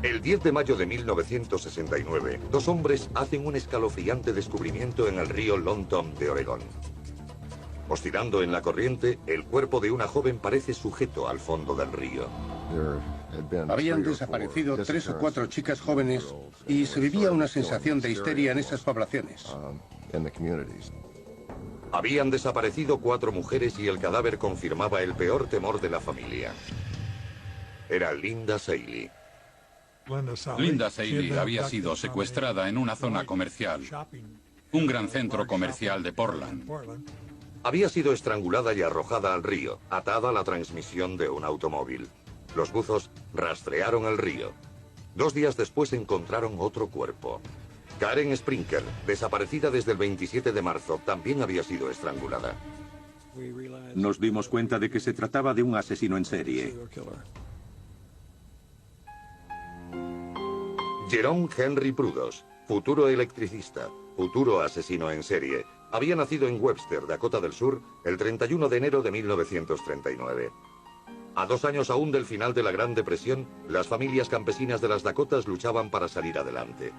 El 10 de mayo de 1969, dos hombres hacen un escalofriante descubrimiento en el río Long Tom de Oregón. Oscilando en la corriente, el cuerpo de una joven parece sujeto al fondo del río. Habían desaparecido 3 o 4 chicas jóvenes y se vivía una sensación de histeria en esas poblaciones. Habían desaparecido 4 mujeres y el cadáver confirmaba el peor temor de la familia. Era Linda Sailey. Linda Sailey había sido secuestrada en una zona comercial, un gran centro comercial de Portland. Había sido estrangulada y arrojada al río, atada a la transmisión de un automóvil. Los buzos rastrearon el río. 2 días después encontraron otro cuerpo. Karen Sprinker, desaparecida desde el 27 de marzo, también había sido estrangulada. Nos dimos cuenta de que se trataba de un asesino en serie. Jerome Henry Brudos, futuro electricista, futuro asesino en serie, había nacido en Webster, Dakota del Sur, el 31 de enero de 1939. A 2 años aún del final de la Gran Depresión, las familias campesinas de las Dakotas luchaban para salir adelante.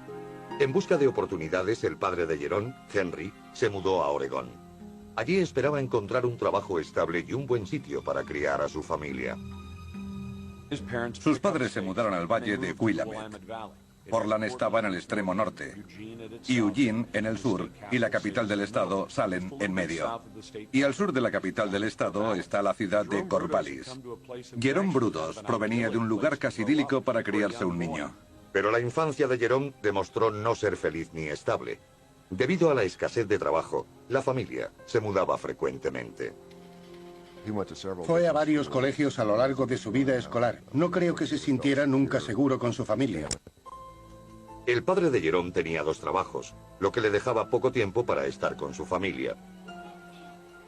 En busca de oportunidades, el padre de Jerome, Henry, se mudó a Oregón. Allí esperaba encontrar un trabajo estable y un buen sitio para criar a su familia. Sus padres se mudaron al valle de Willamette. Portland estaba en el extremo norte, y Eugene en el sur, y la capital del estado, Salem, en medio. Y al sur de la capital del estado está la ciudad de Corvallis. Jerome Brudos provenía de un lugar casi idílico para criarse un niño. Pero la infancia de Jerome demostró no ser feliz ni estable. Debido a la escasez de trabajo, la familia se mudaba frecuentemente. Fue a varios colegios a lo largo de su vida escolar. No creo que se sintiera nunca seguro con su familia. El padre de Jerome tenía 2 trabajos, lo que le dejaba poco tiempo para estar con su familia.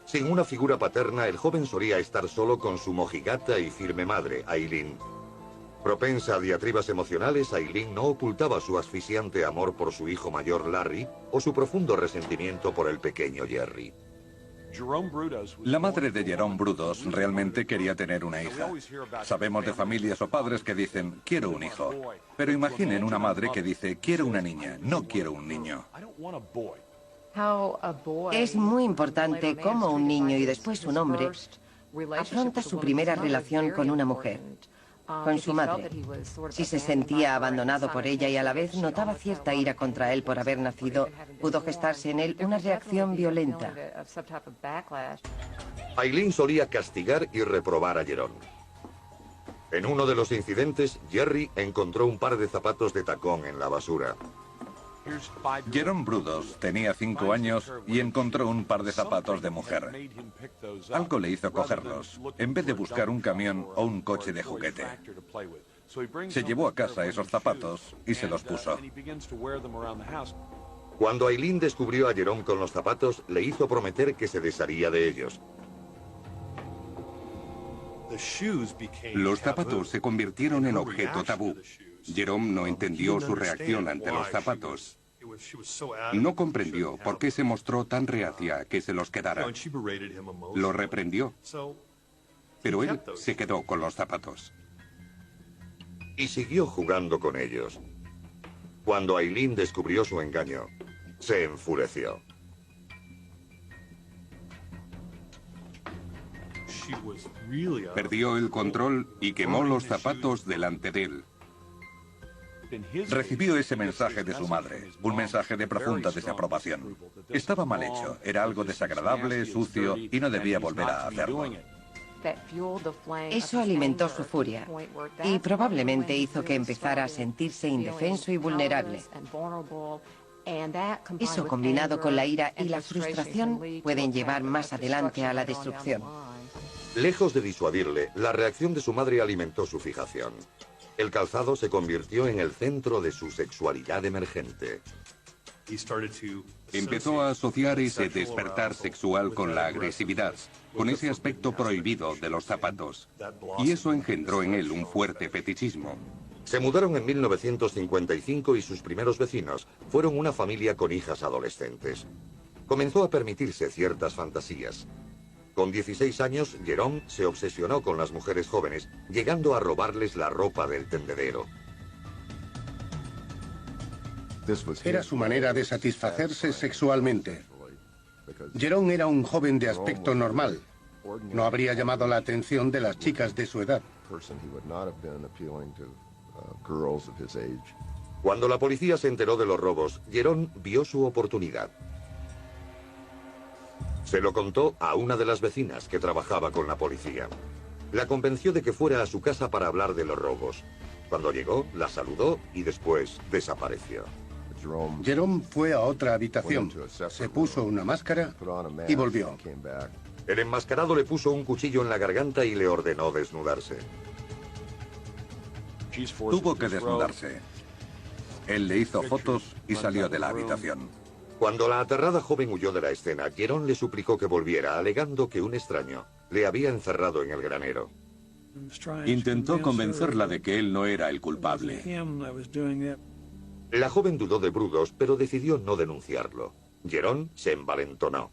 Sin una figura paterna, el joven solía estar solo con su mojigata y firme madre, Aileen. Propensa a diatribas emocionales, Aileen no ocultaba su asfixiante amor por su hijo mayor Larry o su profundo resentimiento por el pequeño Jerry. La madre de Jerome Brudos realmente quería tener una hija. Sabemos de familias o padres que dicen, quiero un hijo. Pero imaginen una madre que dice, quiero una niña, no quiero un niño. Es muy importante cómo un niño y después un hombre afronta su primera relación con una mujer, con su madre. Si se sentía abandonado por ella y a la vez notaba cierta ira contra él por haber nacido, pudo gestarse en él una reacción violenta. Aileen solía castigar y reprobar a Jerome. En uno de los incidentes, Jerry encontró un par de zapatos de tacón en la basura. Jerome Brudos tenía 5 años y encontró un par de zapatos de mujer. Algo le hizo cogerlos, en vez de buscar un camión o un coche de juguete. Se llevó a casa esos zapatos y se los puso. Cuando Aileen descubrió a Jerome con los zapatos, le hizo prometer que se desharía de ellos. Los zapatos se convirtieron en objeto tabú. Jerome no entendió su reacción ante los zapatos. No comprendió por qué se mostró tan reacia a que se los quedara. Lo reprendió, pero él se quedó con los zapatos. Y siguió jugando con ellos. Cuando Aileen descubrió su engaño, se enfureció. Perdió el control y quemó los zapatos delante de él. Recibió ese mensaje de su madre, un mensaje de profunda desaprobación. Estaba mal hecho, era algo desagradable, sucio y no debía volver a hacerlo. Eso alimentó su furia y probablemente hizo que empezara a sentirse indefenso y vulnerable. Eso, combinado con la ira y la frustración, pueden llevar más adelante a la destrucción. Lejos de disuadirle, la reacción de su madre alimentó su fijación. El calzado se convirtió en el centro de su sexualidad emergente. Empezó a asociar ese despertar sexual con la agresividad, con ese aspecto prohibido de los zapatos. Y eso engendró en él un fuerte fetichismo. Se mudaron en 1955 y sus primeros vecinos fueron una familia con hijas adolescentes. Comenzó a permitirse ciertas fantasías. Con 16 años, Jerome se obsesionó con las mujeres jóvenes, llegando a robarles la ropa del tendedero. Era su manera de satisfacerse sexualmente. Jerome era un joven de aspecto normal. No habría llamado la atención de las chicas de su edad. Cuando la policía se enteró de los robos, Jerome vio su oportunidad. Se lo contó a una de las vecinas que trabajaba con la policía. La convenció de que fuera a su casa para hablar de los robos. Cuando llegó, la saludó y después desapareció. Jerome fue a otra habitación, se puso una máscara y volvió. El enmascarado le puso un cuchillo en la garganta y le ordenó desnudarse. Tuvo que desnudarse. Él le hizo fotos y salió de la habitación. Cuando la aterrada joven huyó de la escena, Jerome le suplicó que volviera, alegando que un extraño le había encerrado en el granero. Intentó convencerla de que él no era el culpable. La joven dudó de Brudos, pero decidió no denunciarlo. Jerome se envalentonó.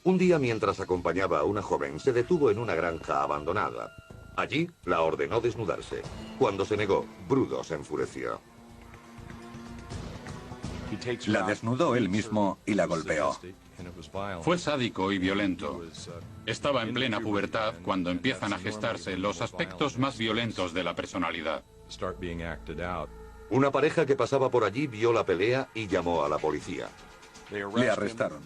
Un día, mientras acompañaba a una joven, se detuvo en una granja abandonada. Allí la ordenó desnudarse. Cuando se negó, Brudos se enfureció. La desnudó él mismo y la golpeó. Fue sádico y violento. Estaba en plena pubertad cuando empiezan a gestarse los aspectos más violentos de la personalidad. Una pareja que pasaba por allí vio la pelea y llamó a la policía. Le arrestaron.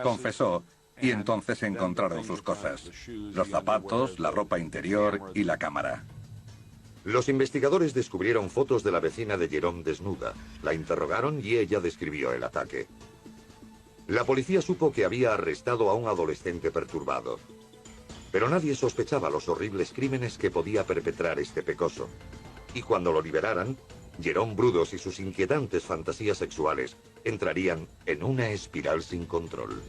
Confesó y entonces encontraron sus cosas: los zapatos, la ropa interior y la cámara. Los investigadores descubrieron fotos de la vecina de Jerome desnuda. La interrogaron y ella describió el ataque. La policía supo que había arrestado a un adolescente perturbado. Pero nadie sospechaba los horribles crímenes que podía perpetrar este pecoso. Y cuando lo liberaran, Jerome Brudos y sus inquietantes fantasías sexuales entrarían en una espiral sin control.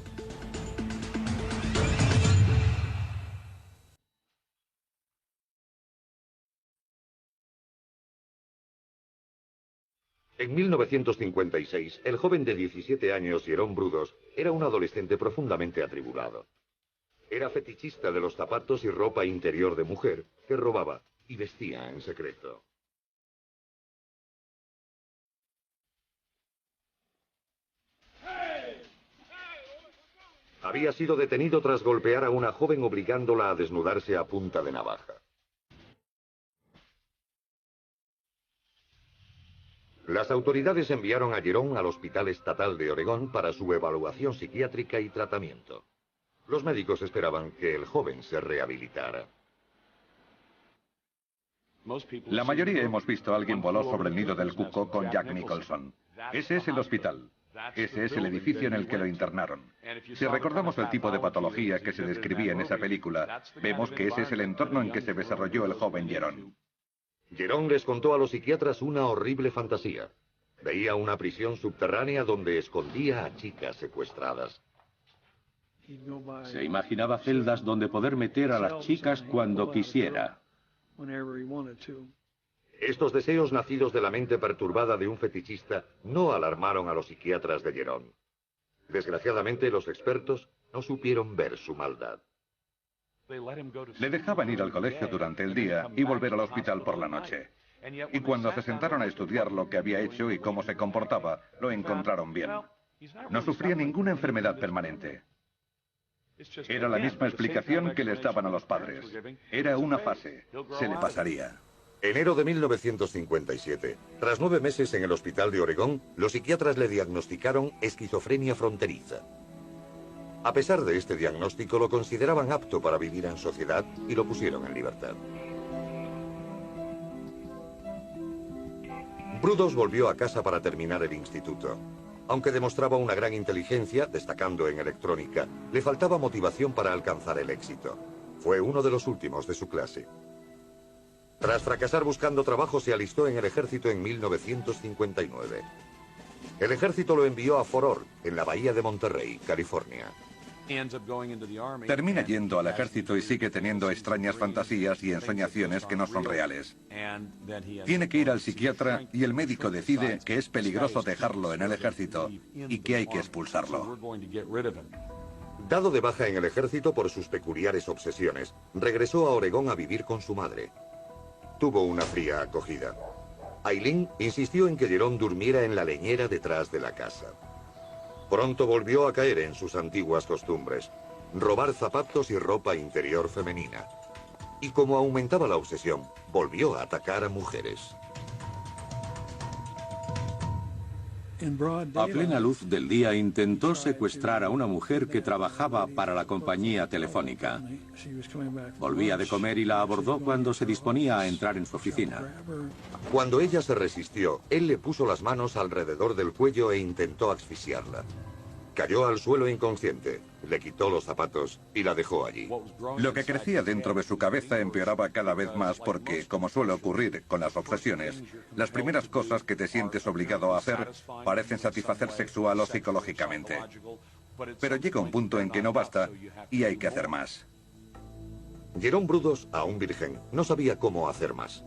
En 1956, el joven de 17 años, Jerome Brudos, era un adolescente profundamente atribulado. Era fetichista de los zapatos y ropa interior de mujer que robaba y vestía en secreto. Había sido detenido tras golpear a una joven obligándola a desnudarse a punta de navaja. Las autoridades enviaron a Jerome al Hospital Estatal de Oregón para su evaluación psiquiátrica y tratamiento. Los médicos esperaban que el joven se rehabilitara. La mayoría hemos visto a alguien voló sobre el nido del cuco con Jack Nicholson. Ese es el hospital. Ese es el edificio en el que lo internaron. Si recordamos el tipo de patología que se describía en esa película, vemos que ese es el entorno en que se desarrolló el joven Jerome. Jerome les contó a los psiquiatras una horrible fantasía. Veía una prisión subterránea donde escondía a chicas secuestradas. Se imaginaba celdas donde poder meter a las chicas cuando quisiera. Estos deseos nacidos de la mente perturbada de un fetichista no alarmaron a los psiquiatras de Jerome. Desgraciadamente, los expertos no supieron ver su maldad. Le dejaban ir al colegio durante el día y volver al hospital por la noche. Y cuando se sentaron a estudiar lo que había hecho y cómo se comportaba, lo encontraron bien. No sufría ninguna enfermedad permanente. Era la misma explicación que les daban a los padres. Era una fase. Se le pasaría. Enero de 1957. Tras 9 meses en el hospital de Oregón, los psiquiatras le diagnosticaron esquizofrenia fronteriza. A pesar de este diagnóstico, lo consideraban apto para vivir en sociedad y lo pusieron en libertad. Brudos volvió a casa para terminar el instituto. Aunque demostraba una gran inteligencia, destacando en electrónica, le faltaba motivación para alcanzar el éxito. Fue uno de los últimos de su clase. Tras fracasar buscando trabajo, se alistó en el ejército en 1959. El ejército lo envió a Fort Ord, en la bahía de Monterrey, California. Termina yendo al ejército y sigue teniendo extrañas fantasías y ensoñaciones que no son reales. Tiene que ir al psiquiatra y el médico decide que es peligroso dejarlo en el ejército y que hay que expulsarlo. Dado de baja en el ejército por sus peculiares obsesiones, regresó a Oregón a vivir con su madre. Tuvo una fría acogida. Aileen insistió en que Jerome durmiera en la leñera detrás de la casa. Pronto volvió a caer en sus antiguas costumbres, robar zapatos y ropa interior femenina. Y como aumentaba la obsesión, volvió a atacar a mujeres. A plena luz del día intentó secuestrar a una mujer que trabajaba para la compañía telefónica. Volvía de comer y la abordó cuando se disponía a entrar en su oficina. Cuando ella se resistió, él le puso las manos alrededor del cuello e intentó asfixiarla. Cayó al suelo inconsciente, le quitó los zapatos y la dejó allí. Lo que crecía dentro de su cabeza empeoraba cada vez más porque, como suele ocurrir con las obsesiones, las primeras cosas que te sientes obligado a hacer parecen satisfacer sexual o psicológicamente. Pero llega un punto en que no basta y hay que hacer más. Jerome Brudos, aún virgen, no sabía cómo hacer más.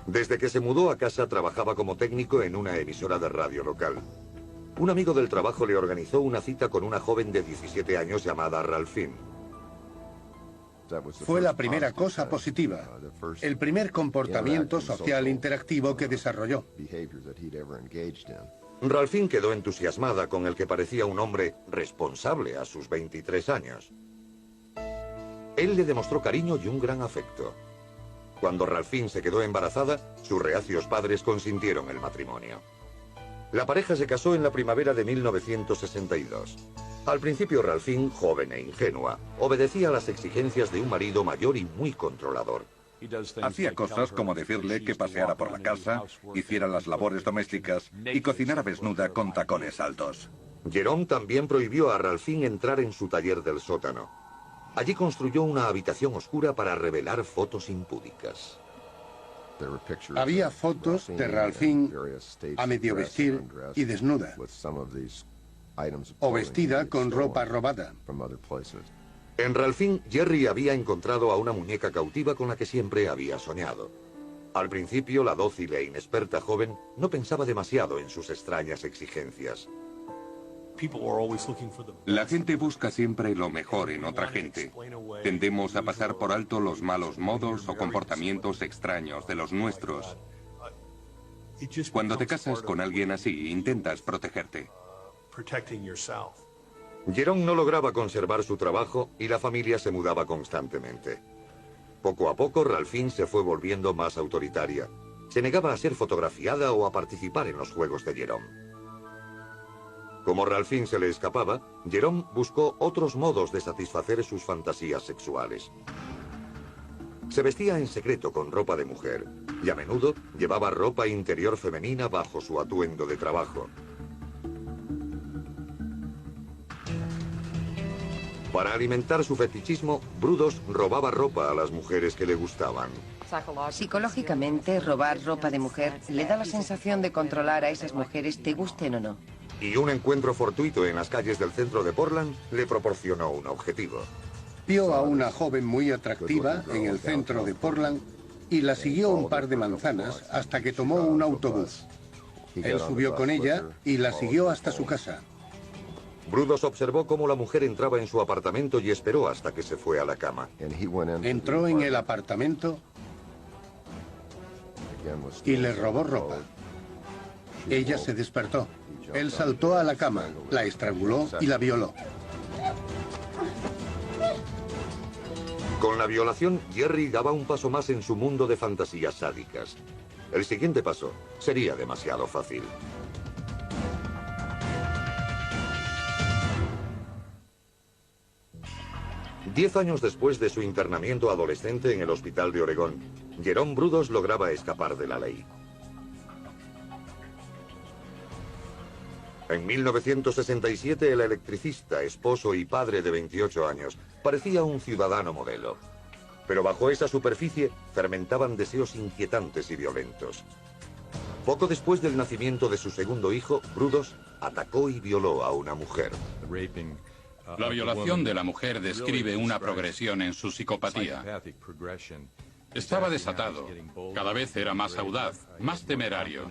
Desde que se mudó a casa trabajaba como técnico en una emisora de radio local. Un amigo del trabajo le organizó una cita con una joven de 17 años llamada Ralphine. Fue la primera cosa positiva, el primer comportamiento social interactivo que desarrolló. Ralphine quedó entusiasmada con el que parecía un hombre responsable a sus 23 años. Él le demostró cariño y un gran afecto. Cuando Ralphine se quedó embarazada, sus reacios padres consintieron el matrimonio. La pareja se casó en la primavera de 1962. Al principio Ralphine, joven e ingenua, obedecía a las exigencias de un marido mayor y muy controlador. Hacía cosas como decirle que paseara por la casa, hiciera las labores domésticas y cocinara desnuda con tacones altos. Jerome también prohibió a Ralphine entrar en su taller del sótano. Allí construyó una habitación oscura para revelar fotos impúdicas. Había fotos de Ralphine a medio vestir y desnuda, o vestida con ropa robada. En Ralphine, Jerry había encontrado a una muñeca cautiva con la que siempre había soñado. Al principio, la dócil e inexperta joven no pensaba demasiado en sus extrañas exigencias. La gente busca siempre lo mejor en otra gente. Tendemos a pasar por alto los malos modos o comportamientos extraños de los nuestros. Cuando te casas con alguien así, intentas protegerte. Jerome no lograba conservar su trabajo y la familia se mudaba constantemente. Poco a poco, Ralphine se fue volviendo más autoritaria. Se negaba a ser fotografiada o a participar en los juegos de Jerome. Como Ralphine se le escapaba, Jerome buscó otros modos de satisfacer sus fantasías sexuales. Se vestía en secreto con ropa de mujer y a menudo llevaba ropa interior femenina bajo su atuendo de trabajo. Para alimentar su fetichismo, Brudos robaba ropa a las mujeres que le gustaban. Psicológicamente, robar ropa de mujer le da la sensación de controlar a esas mujeres, te gusten o no. Y un encuentro fortuito en las calles del centro de Portland le proporcionó un objetivo. Vio a una joven muy atractiva en el centro de Portland y la siguió un par de manzanas hasta que tomó un autobús. Él subió con ella y la siguió hasta su casa. Brudos observó cómo la mujer entraba en su apartamento y esperó hasta que se fue a la cama. Entró en el apartamento y le robó ropa. Ella se despertó. Él saltó a la cama, la estranguló y la violó. Con la violación, Jerry daba un paso más en su mundo de fantasías sádicas. El siguiente paso sería demasiado fácil. Diez años después de su internamiento adolescente en el hospital de Oregón, Jerome Brudos lograba escapar de la ley. En 1967, el electricista, esposo y padre de 28 años, parecía un ciudadano modelo. Pero bajo esa superficie fermentaban deseos inquietantes y violentos. Poco después del nacimiento de su segundo hijo, Brudos atacó y violó a una mujer. La violación de la mujer describe una progresión en su psicopatía. Estaba desatado, cada vez era más audaz, más temerario.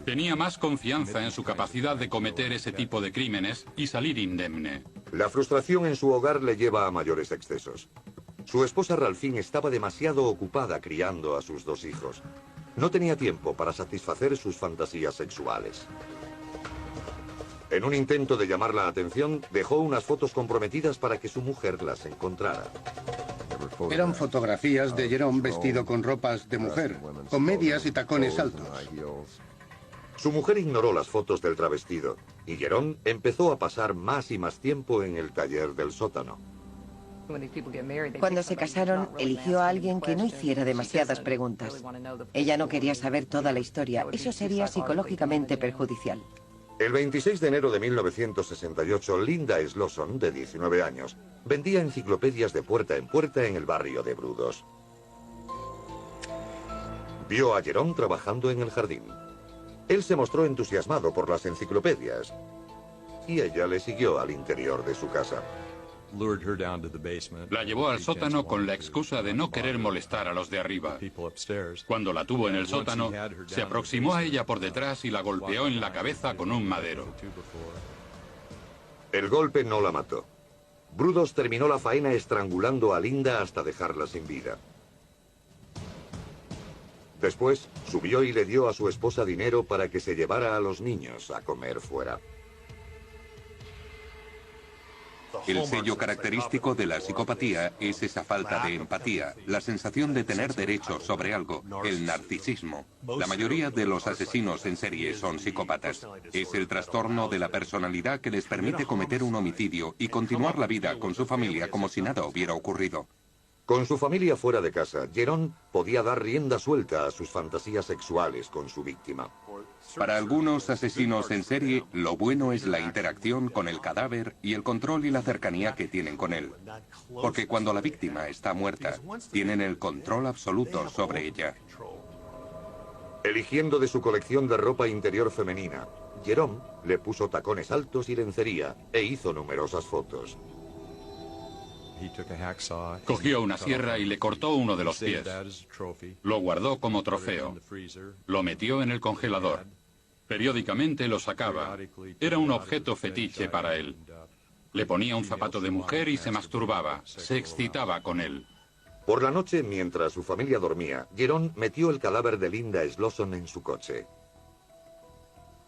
Tenía más confianza en su capacidad de cometer ese tipo de crímenes y salir indemne. La frustración en su hogar le lleva a mayores excesos. Su esposa Ralphine estaba demasiado ocupada criando a sus 2 hijos. No tenía tiempo para satisfacer sus fantasías sexuales. En un intento de llamar la atención, dejó unas fotos comprometidas para que su mujer las encontrara. Eran fotografías de Jerome vestido con ropas de mujer, con medias y tacones altos. Su mujer ignoró las fotos del travestido y Jerome empezó a pasar más y más tiempo en el taller del sótano. Cuando se casaron, eligió a alguien que no hiciera demasiadas preguntas. Ella no quería saber toda la historia. Eso sería psicológicamente perjudicial. El 26 de enero de 1968, Linda Slosson, de 19 años, vendía enciclopedias de puerta en puerta en el barrio de Brudos. Vio a Jerome trabajando en el jardín. Él se mostró entusiasmado por las enciclopedias y ella le siguió al interior de su casa. La llevó al sótano con la excusa de no querer molestar a los de arriba. Cuando la tuvo en el sótano, se aproximó a ella por detrás y la golpeó en la cabeza con un madero. El golpe no la mató. Brudos terminó la faena estrangulando a Linda hasta dejarla sin vida. Después, subió y le dio a su esposa dinero para que se llevara a los niños a comer fuera. El sello característico de la psicopatía es esa falta de empatía, la sensación de tener derecho sobre algo, el narcisismo. La mayoría de los asesinos en serie son psicópatas. Es el trastorno de la personalidad que les permite cometer un homicidio y continuar la vida con su familia como si nada hubiera ocurrido. Con su familia fuera de casa, Jerome podía dar rienda suelta a sus fantasías sexuales con su víctima. Para algunos asesinos en serie, lo bueno es la interacción con el cadáver y el control y la cercanía que tienen con él. Porque cuando la víctima está muerta, tienen el control absoluto sobre ella. Eligiendo de su colección de ropa interior femenina, Jerome le puso tacones altos y lencería e hizo numerosas fotos. Cogió una sierra y le cortó uno de los pies. Lo guardó como trofeo. Lo metió en el congelador. Periódicamente lo sacaba. Era un objeto fetiche para él. Le ponía un zapato de mujer y se masturbaba. Se excitaba con él. Por la noche, mientras su familia dormía, Jerome metió el cadáver de Linda Slosson en su coche.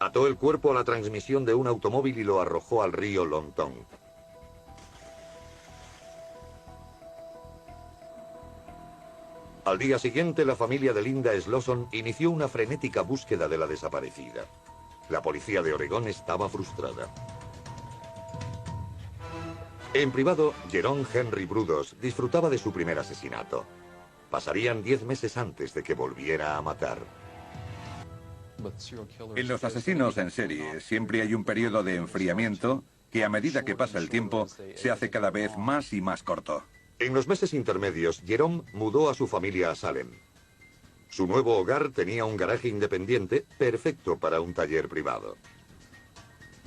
Ató el cuerpo a la transmisión de un automóvil y lo arrojó al río Lontong. Al día siguiente, la familia de Linda Slosson inició una frenética búsqueda de la desaparecida. La policía de Oregón estaba frustrada. En privado, Jerome Henry Brudos disfrutaba de su primer asesinato. Pasarían 10 meses antes de que volviera a matar. En los asesinos en serie siempre hay un periodo de enfriamiento que a medida que pasa el tiempo se hace cada vez más y más corto. En los meses intermedios, Jerome mudó a su familia a Salem. Su nuevo hogar tenía un garaje independiente perfecto para un taller privado.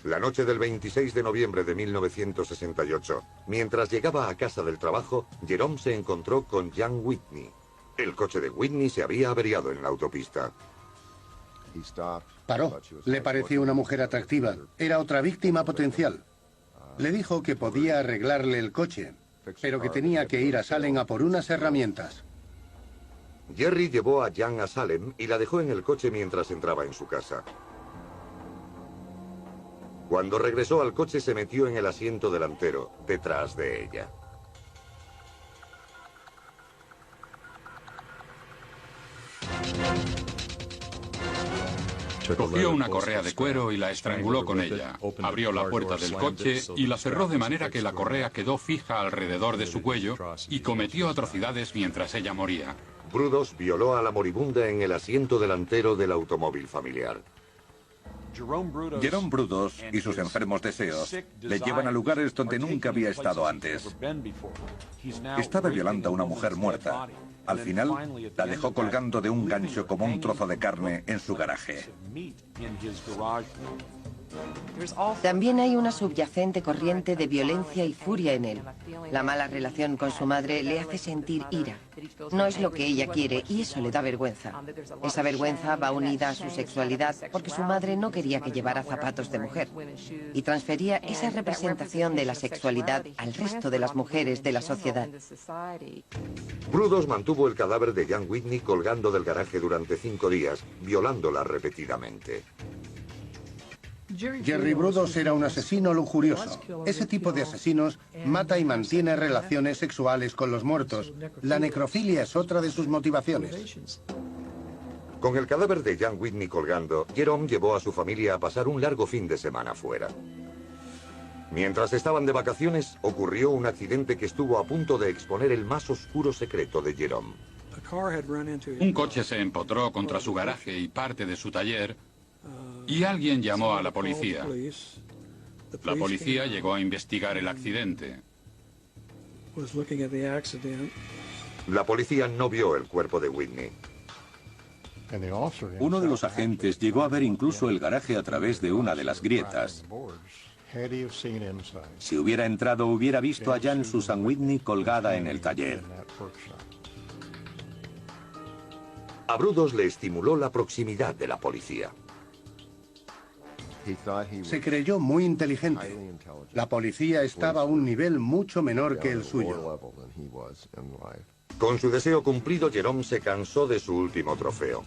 La noche del 26 de noviembre de 1968, mientras llegaba a casa del trabajo, Jerome se encontró con Jan Whitney. El coche de Whitney se había averiado en la autopista. Paró. Le pareció una mujer atractiva. Era otra víctima potencial. Le dijo que podía arreglarle el coche, pero que tenía que ir a Salem a por unas herramientas. Jerry llevó a Jan a Salem y la dejó en el coche mientras entraba en su casa. Cuando regresó al coche se metió en el asiento delantero, detrás de ella. Cogió una correa de cuero y la estranguló con ella. Abrió la puerta del coche y la cerró de manera que la correa quedó fija alrededor de su cuello y cometió atrocidades mientras ella moría. Brudos violó a la moribunda en el asiento delantero del automóvil familiar. Jerome Brudos y sus enfermos deseos le llevan a lugares donde nunca había estado antes. Estaba violando a una mujer muerta. Al final, la dejó colgando de un gancho como un trozo de carne en su garaje. También hay una subyacente corriente de violencia y furia en él. La mala relación con su madre le hace sentir ira. No es lo que ella quiere y eso le da vergüenza. Esa vergüenza va unida a su sexualidad porque su madre no quería que llevara zapatos de mujer y transfería esa representación de la sexualidad al resto de las mujeres de la sociedad. Brudos mantuvo el cadáver de Jan Whitney colgando del garaje durante 5 días, violándola repetidamente. Jerry Brudos era un asesino lujurioso. Ese tipo de asesinos mata y mantiene relaciones sexuales con los muertos. La necrofilia es otra de sus motivaciones. Con el cadáver de Jan Whitney colgando, Jerome llevó a su familia a pasar un largo fin de semana fuera. Mientras estaban de vacaciones, ocurrió un accidente que estuvo a punto de exponer el más oscuro secreto de Jerome. Un coche se empotró contra su garaje y parte de su taller, y alguien llamó a la policía. La policía llegó a investigar el accidente. La policía no vio el cuerpo de Whitney. Uno de los agentes llegó a ver incluso el garaje a través de una de las grietas. Si hubiera entrado, hubiera visto a Jan Susan Whitney colgada en el taller. A Brudos le estimuló la proximidad de la policía. Se creyó muy inteligente. La policía estaba a un nivel mucho menor que el suyo. Con su deseo cumplido, Jerome se cansó de su último trofeo.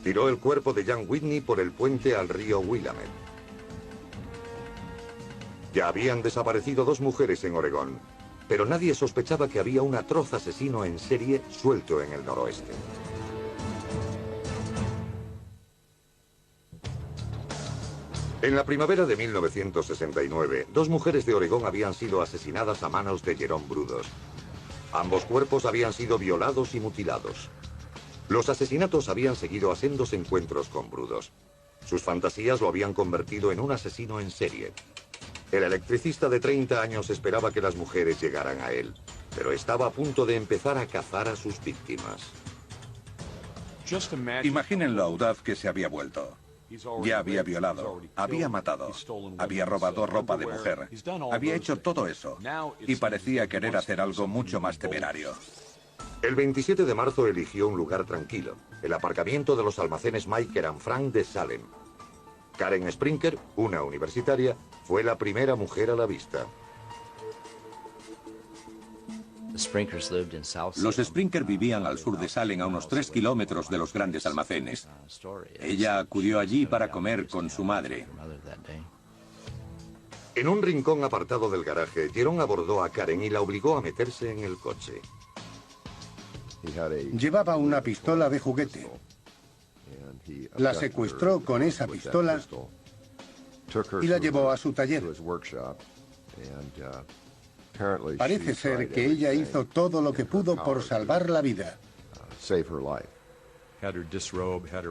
Tiró el cuerpo de Jan Whitney por el puente al río Willamette. Ya habían desaparecido 2 mujeres en Oregón, pero nadie sospechaba que había un atroz asesino en serie suelto en el noroeste. En la primavera de 1969, 2 mujeres de Oregón habían sido asesinadas a manos de Jerome Brudos. Ambos cuerpos habían sido violados y mutilados. Los asesinatos habían seguido a sendos encuentros con Brudos. Sus fantasías lo habían convertido en un asesino en serie. El electricista de 30 años esperaba que las mujeres llegaran a él, pero estaba a punto de empezar a cazar a sus víctimas. Imaginen lo audaz que se había vuelto. Ya había violado, había matado, había robado ropa de mujer, había hecho todo eso y parecía querer hacer algo mucho más temerario. El 27 de marzo eligió un lugar tranquilo, el aparcamiento de los almacenes Meiker and Frank de Salem. Karen Sprinker, una universitaria, fue la primera mujer a la vista. Los Sprinker vivían al sur de Salem, a unos 3 kilómetros de los grandes almacenes. Ella acudió allí para comer con su madre. En un rincón apartado del garaje, Jerome abordó a Karen y la obligó a meterse en el coche. Llevaba una pistola de juguete. La secuestró con esa pistola y la llevó a su taller. Parece ser que ella hizo todo lo que pudo por salvar la vida.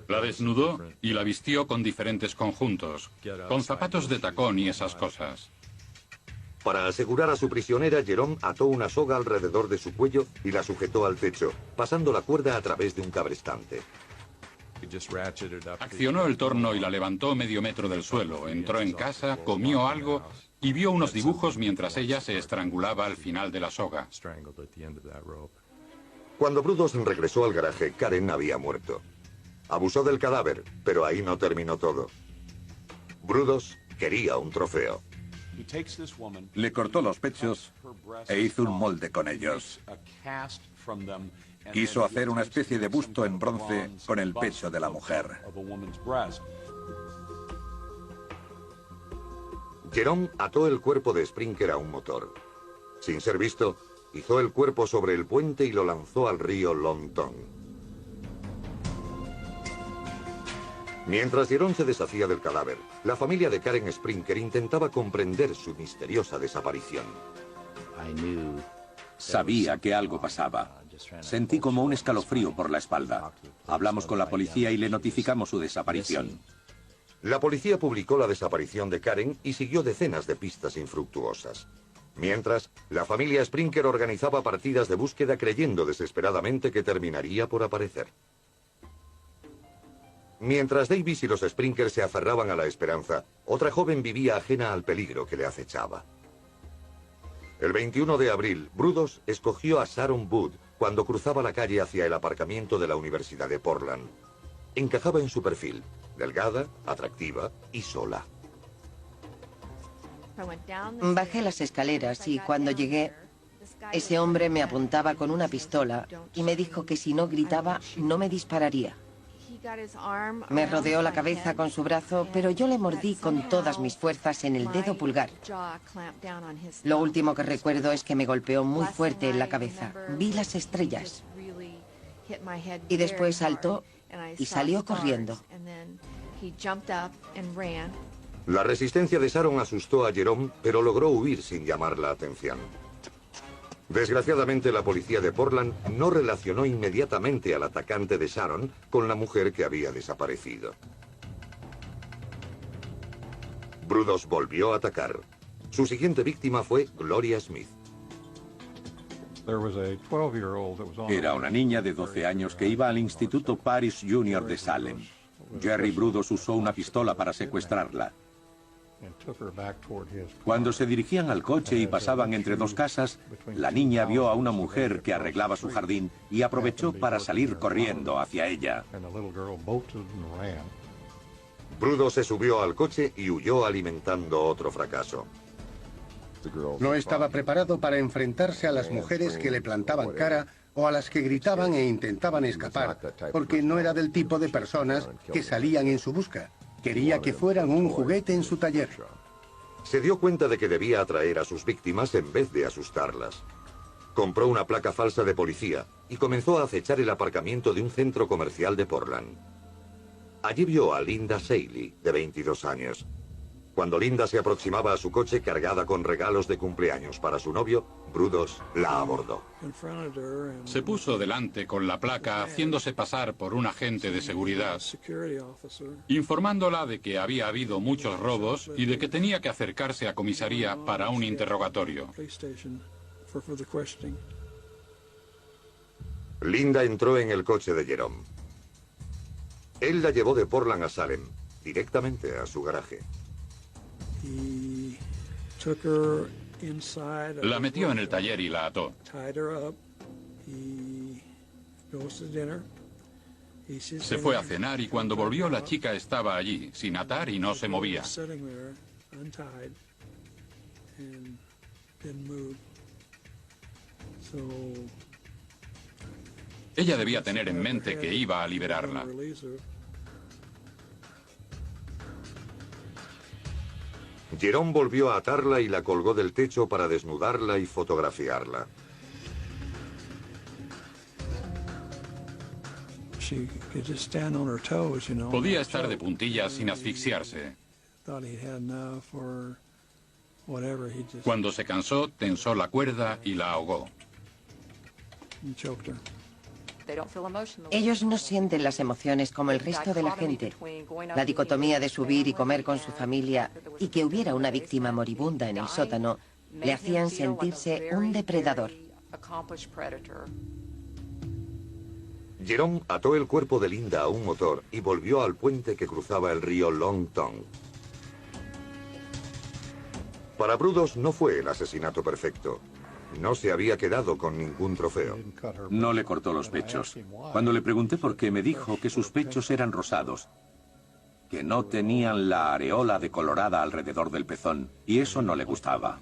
La desnudó y la vistió con diferentes conjuntos, con zapatos de tacón y esas cosas. Para asegurar a su prisionera, Jerome ató una soga alrededor de su cuello y la sujetó al techo, pasando la cuerda a través de un cabrestante. Accionó el torno y la levantó medio metro del suelo, entró en casa, comió algo y vio unos dibujos mientras ella se estrangulaba al final de la soga. Cuando Brudos regresó al garaje, Karen había muerto. Abusó del cadáver, pero ahí no terminó todo. Brudos quería un trofeo. Le cortó los pechos e hizo un molde con ellos. Quiso hacer una especie de busto en bronce con el pecho de la mujer. Jerome ató el cuerpo de Sprinker a un motor. Sin ser visto, izó el cuerpo sobre el puente y lo lanzó al río Long Tongue. Mientras Jerome se deshacía del cadáver, la familia de Karen Sprinker intentaba comprender su misteriosa desaparición. Sabía que algo pasaba. Sentí como un escalofrío por la espalda. Hablamos con la policía y le notificamos su desaparición. La policía publicó la desaparición de Karen y siguió decenas de pistas infructuosas. Mientras, la familia Sprinker organizaba partidas de búsqueda creyendo desesperadamente que terminaría por aparecer. Mientras Davis y los Sprinker se aferraban a la esperanza, otra joven vivía ajena al peligro que le acechaba. El 21 de abril, Brudos escogió a Sharon Wood cuando cruzaba la calle hacia el aparcamiento de la Universidad de Portland. Encajaba en su perfil, delgada, atractiva y sola. Bajé las escaleras y cuando llegué, ese hombre me apuntaba con una pistola y me dijo que si no gritaba, no me dispararía. Me rodeó la cabeza con su brazo, pero yo le mordí con todas mis fuerzas en el dedo pulgar. Lo último que recuerdo es que me golpeó muy fuerte en la cabeza. Vi las estrellas. Y después saltó y salió corriendo. La resistencia de Sharon asustó a Jerome, pero logró huir sin llamar la atención. Desgraciadamente, la policía de Portland no relacionó inmediatamente al atacante de Sharon con la mujer que había desaparecido. Brudos volvió a atacar. Su siguiente víctima fue Gloria Smith. Era una niña de 12 años que iba al Instituto Paris Junior de Salem. Jerry Brudos usó una pistola para secuestrarla. Cuando se dirigían al coche y pasaban entre dos casas, la niña vio a una mujer que arreglaba su jardín y aprovechó para salir corriendo hacia ella. Brudos se subió al coche y huyó alimentando otro fracaso. No estaba preparado para enfrentarse a las mujeres que le plantaban cara o a las que gritaban e intentaban escapar, porque no era del tipo de personas que salían en su busca. Quería que fueran un juguete en su taller. Se dio cuenta de que debía atraer a sus víctimas en vez de asustarlas. Compró una placa falsa de policía y comenzó a acechar el aparcamiento de un centro comercial de Portland. Allí vio a Linda Shaley, de 22 años. Cuando Linda se aproximaba a su coche cargada con regalos de cumpleaños para su novio, Brudos la abordó. Se puso delante con la placa haciéndose pasar por un agente de seguridad, informándola de que había habido muchos robos y de que tenía que acercarse a comisaría para un interrogatorio. Linda entró en el coche de Jerome. Él la llevó de Portland a Salem, directamente a su garaje. La metió en el taller y la ató. Se fue a cenar y cuando volvió la chica estaba allí, sin atar y no se movía. Ella debía tener en mente que iba a liberarla. Jerome volvió a atarla y la colgó del techo para desnudarla y fotografiarla. Podía estar de puntillas sin asfixiarse. Cuando se cansó, tensó la cuerda y la ahogó. Ellos no sienten las emociones como el resto de la gente. La dicotomía de subir y comer con su familia y que hubiera una víctima moribunda en el sótano le hacían sentirse un depredador. Jerome ató el cuerpo de Linda a un motor y volvió al puente que cruzaba el río Long Tongue. Para Brudos no fue el asesinato perfecto. No se había quedado con ningún trofeo. No le cortó los pechos. Cuando le pregunté por qué, me dijo que sus pechos eran rosados, que no tenían la areola decolorada alrededor del pezón, y eso no le gustaba.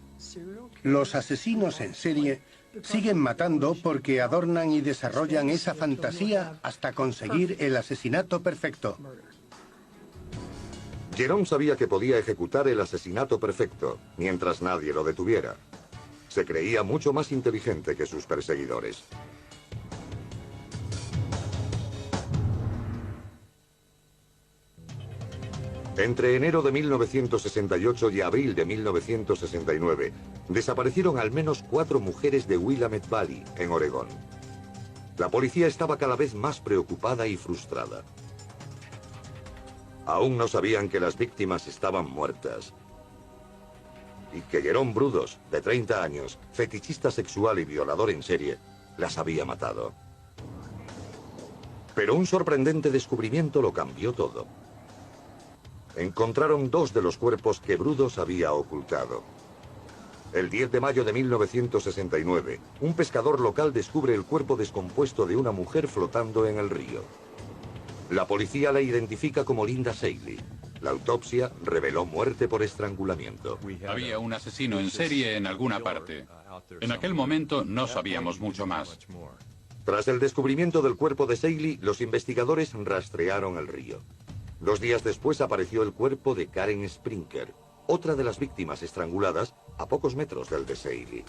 Los asesinos en serie siguen matando porque adornan y desarrollan esa fantasía hasta conseguir el asesinato perfecto. Jerome sabía que podía ejecutar el asesinato perfecto, mientras nadie lo detuviera. Se creía mucho más inteligente que sus perseguidores. Entre enero de 1968 y abril de 1969, desaparecieron al menos 4 mujeres de Willamette Valley, en Oregón. La policía estaba cada vez más preocupada y frustrada. Aún no sabían que las víctimas estaban muertas. y que Jerome Brudos, de 30 años, fetichista sexual y violador en serie, las había matado. Pero un sorprendente descubrimiento lo cambió todo. Encontraron 2 de los cuerpos que Brudos había ocultado. El 10 de mayo de 1969, un pescador local descubre el cuerpo descompuesto de una mujer flotando en el río. La policía la identifica como Linda Seeley. La autopsia reveló muerte por estrangulamiento. Había un asesino en serie en alguna parte. En aquel momento no sabíamos mucho más. Tras el descubrimiento del cuerpo de Seeley, los investigadores rastrearon el río. 2 días después apareció el cuerpo de Karen Sprinker, otra de las víctimas estranguladas a pocos metros del de Seeley.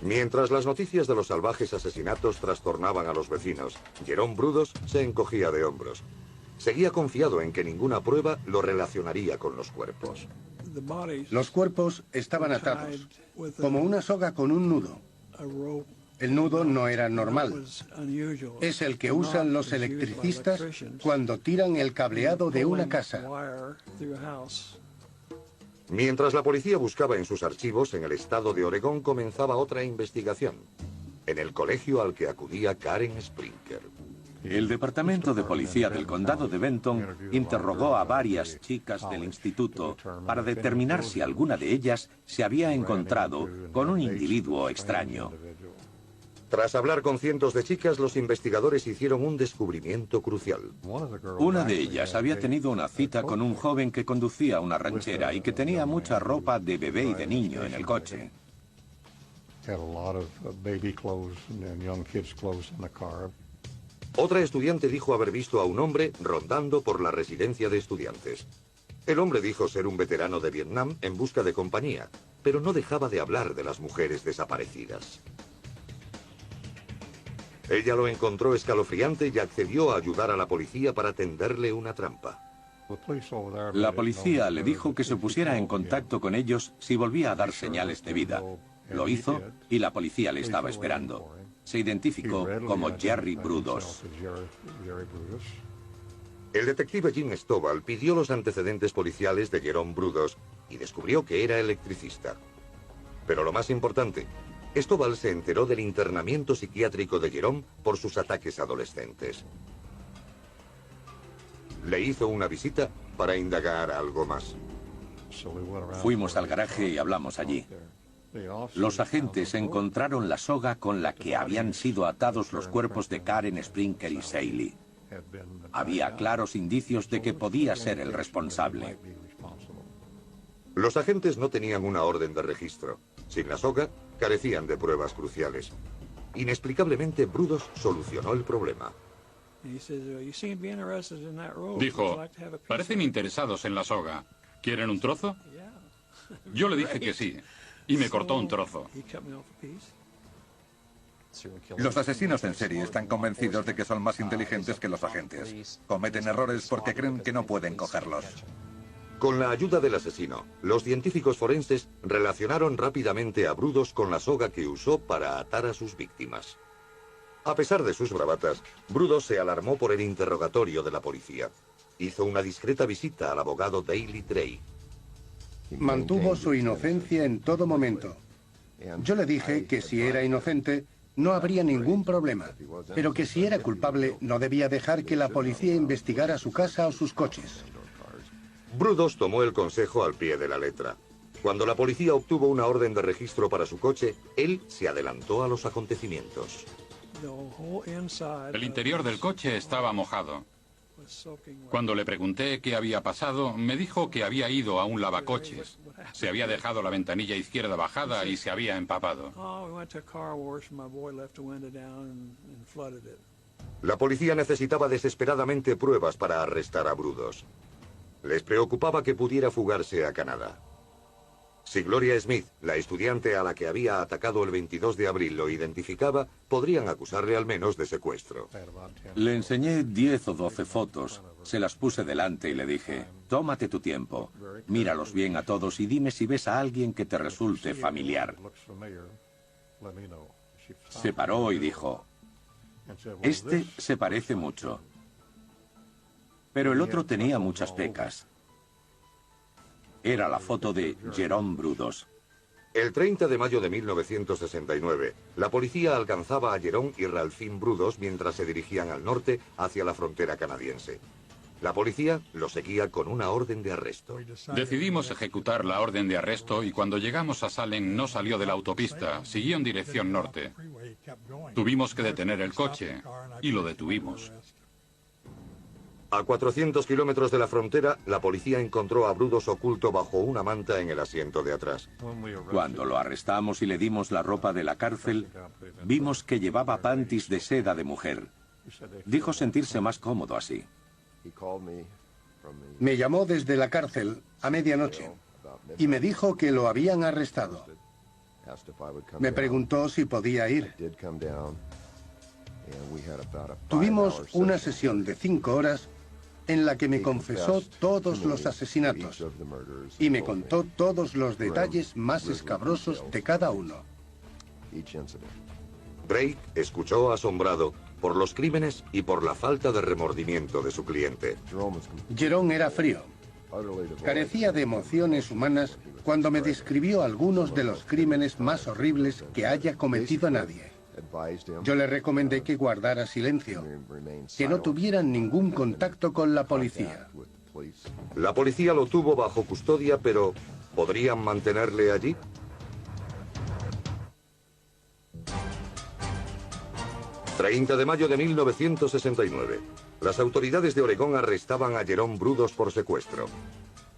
Mientras las noticias de los salvajes asesinatos trastornaban a los vecinos, Jerome Brudos se encogía de hombros. Seguía confiado en que ninguna prueba lo relacionaría con los cuerpos. Los cuerpos estaban atados, como una soga con un nudo. El nudo no era normal. Es el que usan los electricistas cuando tiran el cableado de una casa. Mientras la policía buscaba en sus archivos, en el estado de Oregón comenzaba otra investigación, en el colegio al que acudía Karen Sprinker. El Departamento de Policía del Condado de Benton interrogó a varias chicas del instituto para determinar si alguna de ellas se había encontrado con un individuo extraño. Tras hablar con cientos de chicas, los investigadores hicieron un descubrimiento crucial. Una de ellas había tenido una cita con un joven que conducía una ranchera y que tenía mucha ropa de bebé y de niño en el coche. Otra estudiante dijo haber visto a un hombre rondando por la residencia de estudiantes. El hombre dijo ser un veterano de Vietnam en busca de compañía, pero no dejaba de hablar de las mujeres desaparecidas. Ella lo encontró escalofriante y accedió a ayudar a la policía para tenderle una trampa. La policía le dijo que se pusiera en contacto con ellos si volvía a dar señales de vida. Lo hizo y la policía le estaba esperando. Se identificó como Jerry Brudos. El detective Jim Stovall pidió los antecedentes policiales de Jerome Brudos y descubrió que era electricista. Pero lo más importante, Stovall se enteró del internamiento psiquiátrico de Jerome por sus ataques adolescentes. Le hizo una visita para indagar algo más. Fuimos al garaje y hablamos allí. Los agentes encontraron la soga con la que habían sido atados los cuerpos de Karen Sprinker y Seeley. Había claros indicios de que podía ser el responsable. Los agentes no tenían una orden de registro. Sin la soga, carecían de pruebas cruciales. Inexplicablemente, Brudos solucionó el problema. Dijo, parecen interesados en la soga. ¿Quieren un trozo? Yo le dije que sí, y me cortó un trozo. Los asesinos en serie están convencidos de que son más inteligentes que los agentes. Cometen errores porque creen que no pueden cogerlos. Con la ayuda del asesino, los científicos forenses relacionaron rápidamente a Brudos con la soga que usó para atar a sus víctimas. A pesar de sus bravatas, Brudos se alarmó por el interrogatorio de la policía. Hizo una discreta visita al abogado Daley Drake. Mantuvo su inocencia en todo momento. Yo le dije que si era inocente, no habría ningún problema, pero que si era culpable, no debía dejar que la policía investigara su casa o sus coches. Brudos tomó el consejo al pie de la letra. Cuando la policía obtuvo una orden de registro para su coche, él se adelantó a los acontecimientos. El interior del coche estaba mojado. Cuando le pregunté qué había pasado, me dijo que había ido a un lavacoches. Se había dejado la ventanilla izquierda bajada y se había empapado. La policía necesitaba desesperadamente pruebas para arrestar a Brudos. Les preocupaba que pudiera fugarse a Canadá. Si Gloria Smith, la estudiante a la que había atacado el 22 de abril, lo identificaba, podrían acusarle al menos de secuestro. Le enseñé 10 o 12 fotos, se las puse delante y le dije, tómate tu tiempo, míralos bien a todos y dime si ves a alguien que te resulte familiar. Se paró y dijo, este se parece mucho, pero el otro tenía muchas pecas. Era la foto de Jerome Brudos. El 30 de mayo de 1969, la policía alcanzaba a Jerome y Ralphine Brudos mientras se dirigían al norte hacia la frontera canadiense. La policía los seguía con una orden de arresto. Decidimos ejecutar la orden de arresto y cuando llegamos a Salem no salió de la autopista, siguió en dirección norte. Tuvimos que detener el coche y lo detuvimos. A 400 kilómetros de la frontera, la policía encontró a Brudos oculto bajo una manta en el asiento de atrás. Cuando lo arrestamos y le dimos la ropa de la cárcel, vimos que llevaba panties de seda de mujer. Dijo sentirse más cómodo así. Me llamó desde la cárcel a medianoche y me dijo que lo habían arrestado. Me preguntó si podía ir. Tuvimos una sesión de 5 horas en la que me confesó todos los asesinatos y me contó todos los detalles más escabrosos de cada uno. Drake escuchó asombrado por los crímenes y por la falta de remordimiento de su cliente. Jerome era frío. Carecía de emociones humanas cuando me describió algunos de los crímenes más horribles que haya cometido nadie. Yo le recomendé que guardara silencio, que no tuvieran ningún contacto con la policía. La policía lo tuvo bajo custodia, pero ¿podrían mantenerle allí? ...30 de mayo de 1969. Las autoridades de Oregón arrestaban a Jerome Brudos por secuestro.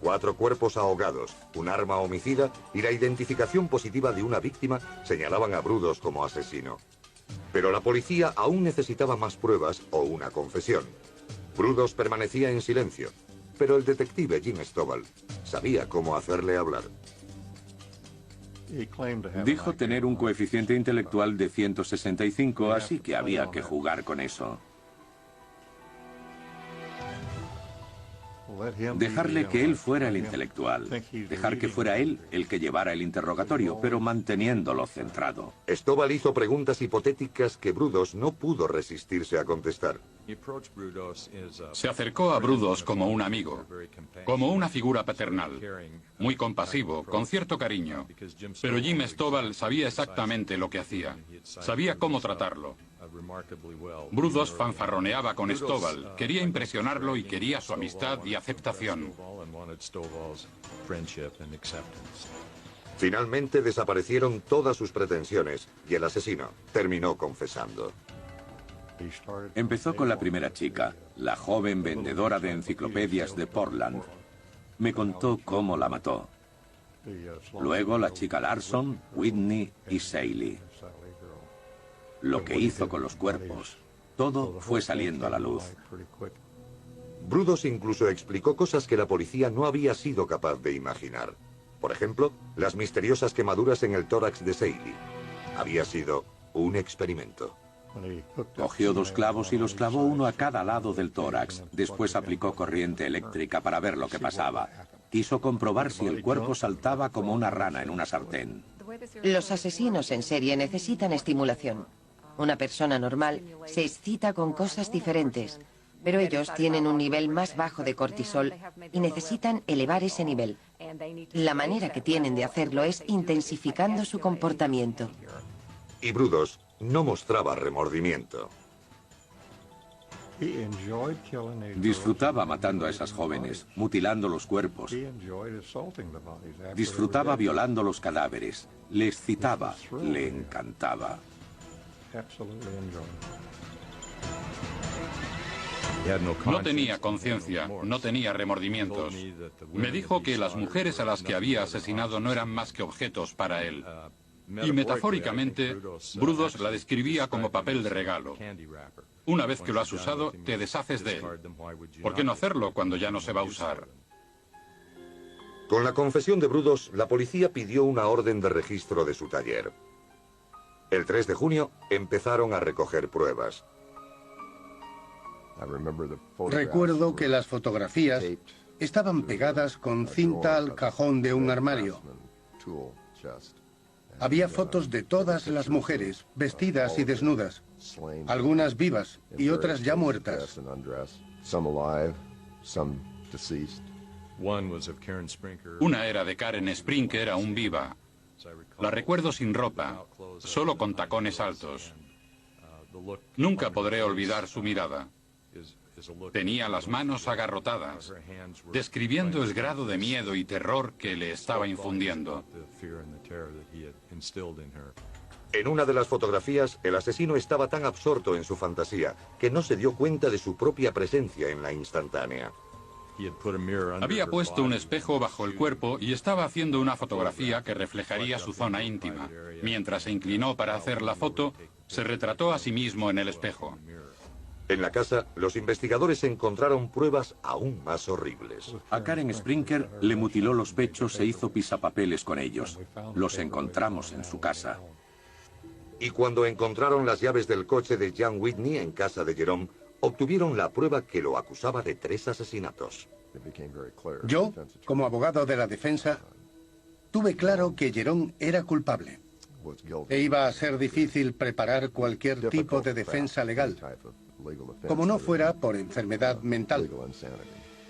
4 cuerpos ahogados, un arma homicida y la identificación positiva de una víctima señalaban a Brudos como asesino. Pero la policía aún necesitaba más pruebas o una confesión. Brudos permanecía en silencio, pero el detective Jim Stovall sabía cómo hacerle hablar. Dijo tener un coeficiente intelectual de 165, así que había que jugar con eso. Dejarle que él fuera el intelectual. Dejar que fuera él el que llevara el interrogatorio, pero manteniéndolo centrado. Stovall hizo preguntas hipotéticas que Brudos no pudo resistirse a contestar. Se acercó a Brudos como un amigo, como una figura paternal, muy compasivo, con cierto cariño. Pero Jim Stovall sabía exactamente lo que hacía, sabía cómo tratarlo. Brudos fanfarroneaba con Stovall, quería impresionarlo y quería su amistad y aceptación. Finalmente desaparecieron todas sus pretensiones y el asesino terminó confesando. Empezó con la primera chica, la joven vendedora de enciclopedias de Portland. Me contó cómo la mató. Luego la chica Larson, Whitney y Saley. Lo que hizo con los cuerpos. Todo fue saliendo a la luz. Brudos incluso explicó cosas que la policía no había sido capaz de imaginar. Por ejemplo, las misteriosas quemaduras en el tórax de Saley. Había sido un experimento. Cogió 2 clavos y los clavó uno a cada lado del tórax. Después aplicó corriente eléctrica para ver lo que pasaba. Quiso comprobar si el cuerpo saltaba como una rana en una sartén. Los asesinos en serie necesitan estimulación. Una persona normal se excita con cosas diferentes, pero ellos tienen un nivel más bajo de cortisol y necesitan elevar ese nivel. La manera que tienen de hacerlo es intensificando su comportamiento. Y Brudos no mostraba remordimiento. Disfrutaba matando a esas jóvenes, mutilando los cuerpos. Disfrutaba violando los cadáveres. Le excitaba, le encantaba. No tenía conciencia, no tenía remordimientos. Me dijo que las mujeres a las que había asesinado no eran más que objetos para él. Y metafóricamente, Brudos la describía como papel de regalo. Una vez que lo has usado, te deshaces de él. ¿Por qué no hacerlo cuando ya no se va a usar? Con la confesión de Brudos, la policía pidió una orden de registro de su taller. El 3 de junio empezaron a recoger pruebas. Recuerdo que las fotografías estaban pegadas con cinta al cajón de un armario. Había fotos de todas las mujeres, vestidas y desnudas, algunas vivas y otras ya muertas. Una era de Karen Sprinker aún viva. La recuerdo sin ropa, solo con tacones altos. Nunca podré olvidar su mirada. Tenía las manos agarrotadas, describiendo el grado de miedo y terror que le estaba infundiendo. En una de las fotografías, el asesino estaba tan absorto en su fantasía que no se dio cuenta de su propia presencia en la instantánea. Había puesto un espejo bajo el cuerpo y estaba haciendo una fotografía que reflejaría su zona íntima. Mientras se inclinó para hacer la foto, se retrató a sí mismo en el espejo. En la casa, los investigadores encontraron pruebas aún más horribles. A Karen Sprinker le mutiló los pechos e hizo pisapapeles con ellos. Los encontramos en su casa. Y cuando encontraron las llaves del coche de Jan Whitney en casa de Jerome, obtuvieron la prueba que lo acusaba de 3 asesinatos. Yo, como abogado de la defensa, tuve claro que Jerome era culpable. E iba a ser difícil preparar cualquier tipo de defensa legal, como no fuera por enfermedad mental.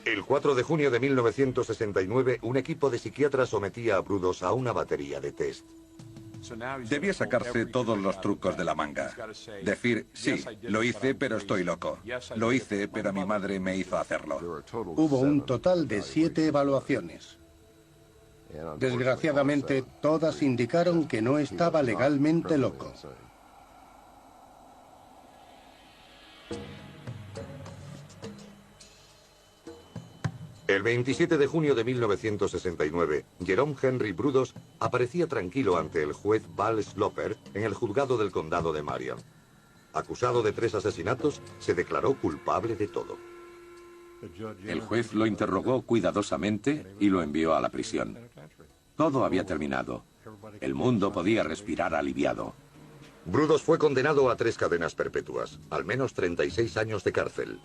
El 4 de junio de 1969, un equipo de psiquiatras sometía a Brudos a una batería de test. Debía sacarse todos los trucos de la manga. Decir, sí, lo hice, pero estoy loco. Lo hice, pero mi madre me hizo hacerlo. Hubo un total de 7 evaluaciones. Desgraciadamente, todas indicaron que no estaba legalmente loco. El 27 de junio de 1969, Jerome Henry Brudos aparecía tranquilo ante el juez Val Sloper en el juzgado del condado de Marion. Acusado de 3 asesinatos, se declaró culpable de todo. El juez lo interrogó cuidadosamente y lo envió a la prisión. Todo había terminado. El mundo podía respirar aliviado. Brudos fue condenado a 3 cadenas perpetuas, al menos 36 años de cárcel.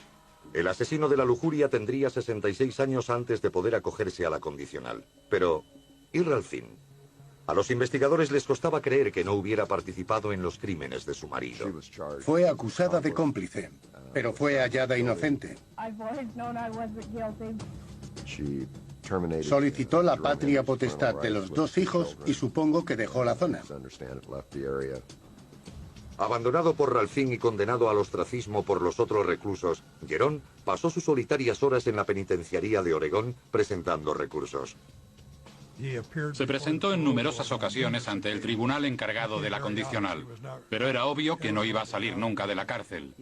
El asesino de la lujuria tendría 66 años antes de poder acogerse a la condicional. Pero, ¿y Ralphine? A los investigadores les costaba creer que no hubiera participado en los crímenes de su marido. Fue acusada de cómplice, pero fue hallada inocente. Solicitó la patria potestad de los 2 hijos y supongo que dejó la zona. Abandonado por Ralphine y condenado al ostracismo por los otros reclusos, Jerome pasó sus solitarias horas en la penitenciaría de Oregón presentando recursos. Se presentó en numerosas ocasiones ante el tribunal encargado de la condicional, pero era obvio que no iba a salir nunca de la cárcel.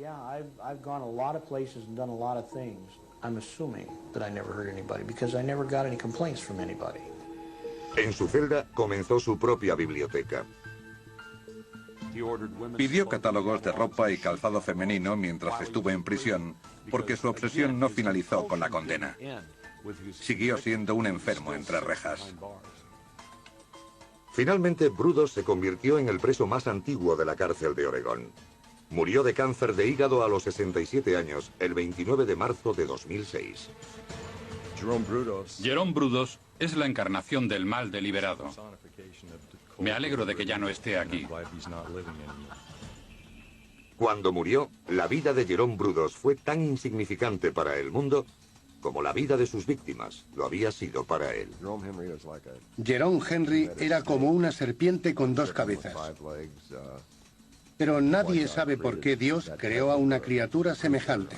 En su celda comenzó su propia biblioteca. Pidió catálogos de ropa y calzado femenino mientras estuvo en prisión, porque su obsesión no finalizó con la condena. Siguió siendo un enfermo entre rejas. Finalmente, Brudos se convirtió en el preso más antiguo de la cárcel de Oregón. Murió de cáncer de hígado a los 67 años, el 29 de marzo de 2006. Jerome Brudos es la encarnación del mal deliberado. Me alegro de que ya no esté aquí. Cuando murió, la vida de Jerome Brudos fue tan insignificante para el mundo como la vida de sus víctimas lo había sido para él. Jerome Henry era como una serpiente con 2 cabezas. Pero nadie sabe por qué Dios creó a una criatura semejante.